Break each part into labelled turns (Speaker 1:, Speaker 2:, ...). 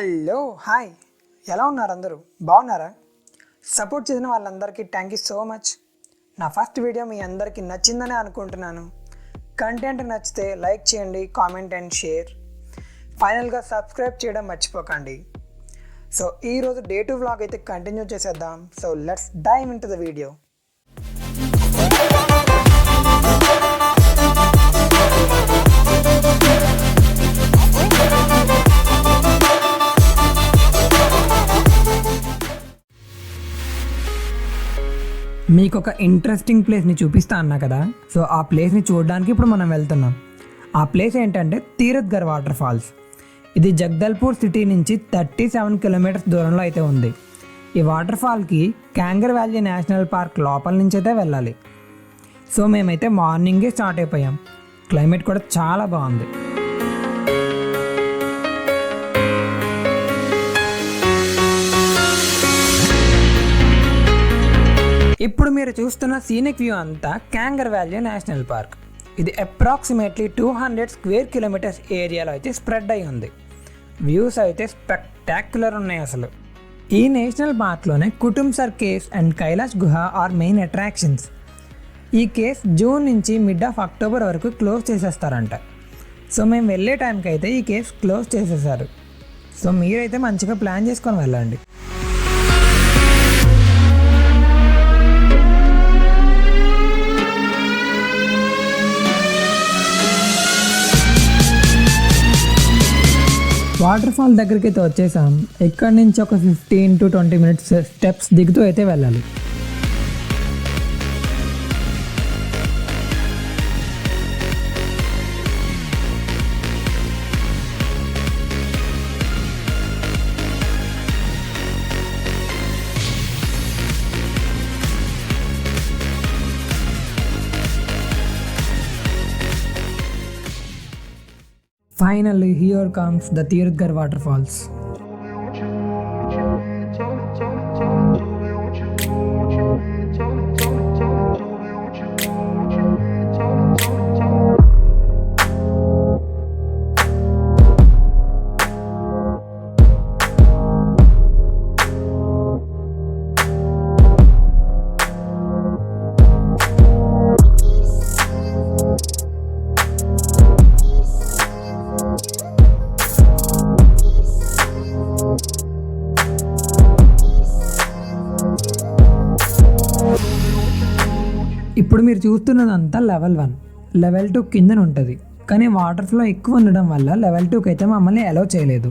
Speaker 1: Hello hi, ఎలా ఉన్నారు? అందరూ బాగున్నారా? సపోర్ట్ చేసిన వాళ్ళందరికీ థ్యాంక్ యూ సో మచ్. నా ఫస్ట్ వీడియో మీ అందరికీ నచ్చిందని అనుకుంటున్నాను. కంటెంట్ నచ్చితే లైక్ చేయండి, కామెంట్ అండ్ షేర్. ఫైనల్గా సబ్స్క్రైబ్ చేయడం మర్చిపోకండి. సో ఈరోజు డే 2 వ్లాగ్ అయితే కంటిన్యూ చేసేద్దాం. So let's dive into the video. మీకు ఒక ఇంట్రెస్టింగ్ ప్లేస్ని చూపిస్తా అన్నా కదా, సో ఆ ప్లేస్ని చూడడానికి ఇప్పుడు మనం వెళ్తున్నాం. ఆ ప్లేస్ ఏంటంటే తీరథ్గర్ వాటర్ ఫాల్స్. ఇది జగదల్పూర్ సిటీ నుంచి 37 కిలోమీటర్స్ దూరంలో అయితే ఉంది. ఈ వాటర్ ఫాల్కి క్యాంగర్ వ్యాలీ నేషనల్ పార్క్ లోపల నుంచి అయితే వెళ్ళాలి. సో మేమైతే మార్నింగే స్టార్ట్ అయిపోయాం. క్లైమేట్ కూడా చాలా బాగుంది. ఇప్పుడు మీరు చూస్తున్న సీనిక్ వ్యూ అంతా క్యాంగర్ వ్యాలీ నేషనల్ పార్క్. ఇది అప్రాక్సిమేట్లీ 200 స్క్వేర్ కిలోమీటర్స్ ఏరియాలో అయితే స్ప్రెడ్ అయి ఉంది. వ్యూస్ అయితే స్పెక్టాక్యులర్ ఉన్నాయి అసలు. ఈ నేషనల్ పార్క్లోనే కుటుంసర్ కేవ్స్ అండ్ కైలాష్ గుహ ఆర్ మెయిన్ అట్రాక్షన్స్. ఈ కేవ్స్ జూన్ నుంచి మిడ్ ఆఫ్ అక్టోబర్ వరకు క్లోజ్ చేసేస్తారంట. సో మేము వెళ్ళే టైంకి అయితే ఈ కేవ్స్ క్లోజ్ చేసేసారు. సో మీరైతే మంచిగా ప్లాన్ చేసుకొని వెళ్ళండి. వాటర్ ఫాల్ దగ్గరికి అయితే వచ్చేసాం. ఇక్కడి నుంచి ఒక 15 to 20 మినిట్స్ స్టెప్స్ దిగుతూ అయితే వెళ్ళాలి. Finally, here comes the Tirthgar waterfalls. ఇప్పుడు మీరు చూస్తున్నదంతా లెవెల్ 1. లెవెల్ 2 కిందన ఉంటుంది, కానీ వాటర్ ఫ్లో ఎక్కువ ఉండడం వల్ల లెవెల్ 2కి అయితే మమ్మల్ని అలౌ చేయలేదు.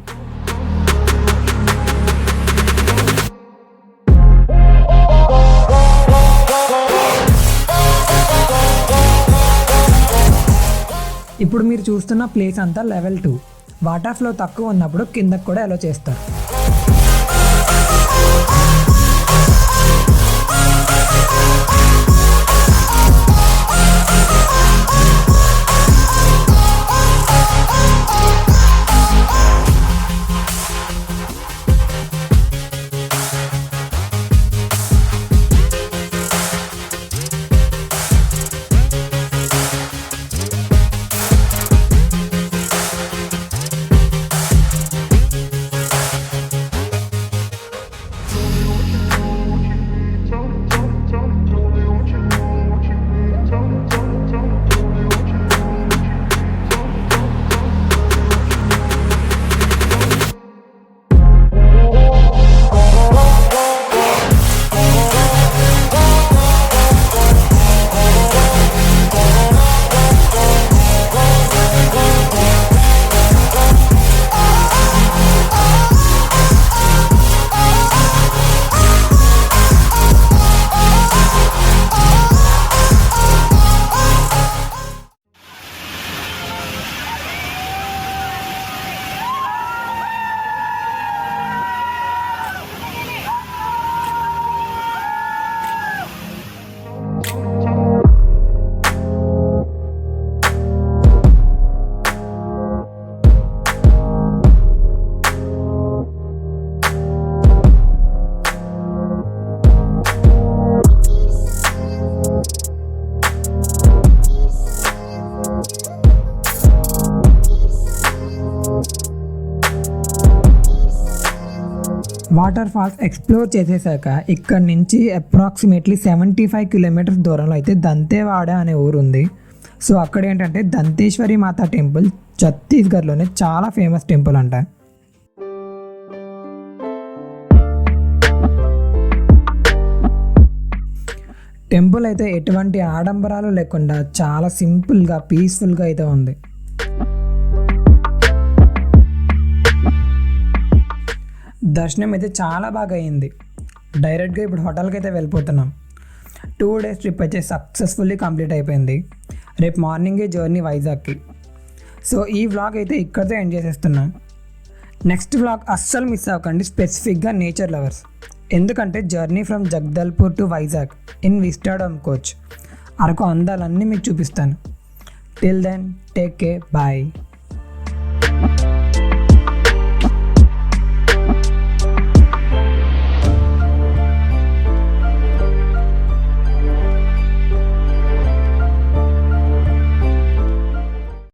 Speaker 1: ఇప్పుడు మీరు చూస్తున్న ప్లేస్ అంతా లెవెల్ 2. వాటర్ ఫ్లో తక్కువ ఉన్నప్పుడు కిందకు కూడా అలౌ చేస్తారు. వాటర్ ఫాల్స్ ఎక్స్ప్లోర్ చేసేసాక ఇక్కడ నుంచి అప్రాక్సిమేట్లీ 75 కిలోమీటర్స్ దూరంలో అయితే దంతేవాడ అనే ఊరు ఉంది. సో అక్కడ ఏంటంటే దంతేశ్వరి మాతా టెంపుల్ ఛత్తీస్గఢ్లోనే చాలా ఫేమస్ టెంపుల్ అంట. టెంపుల్ అయితే ఎటువంటి ఆడంబరాలు లేకుండా చాలా సింపుల్గా పీస్ఫుల్గా అయితే ఉంది. దర్శనం అయితే చాలా బాగా అయింది. డైరెక్ట్గా ఇప్పుడు హోటల్కి అయితే వెళ్ళిపోతున్నాం. 2 days ట్రిప్ అయితే సక్సెస్ఫుల్లీ కంప్లీట్ అయిపోయింది. రేపు మార్నింగే జర్నీ వైజాగ్కి. సో ఈ వ్లాగ్ అయితే ఇక్కడితో ఎండ్ చేసేస్తున్నా. నెక్స్ట్ వ్లాగ్ అస్సలు మిస్ అవ్వకండి, స్పెసిఫిక్గా నేచర్ లవర్స్. ఎందుకంటే journey from Jagdalpur to Vizag in vistadome coach. Araku అందాలన్నీ మీకు చూపిస్తాను. Till then take care, bye.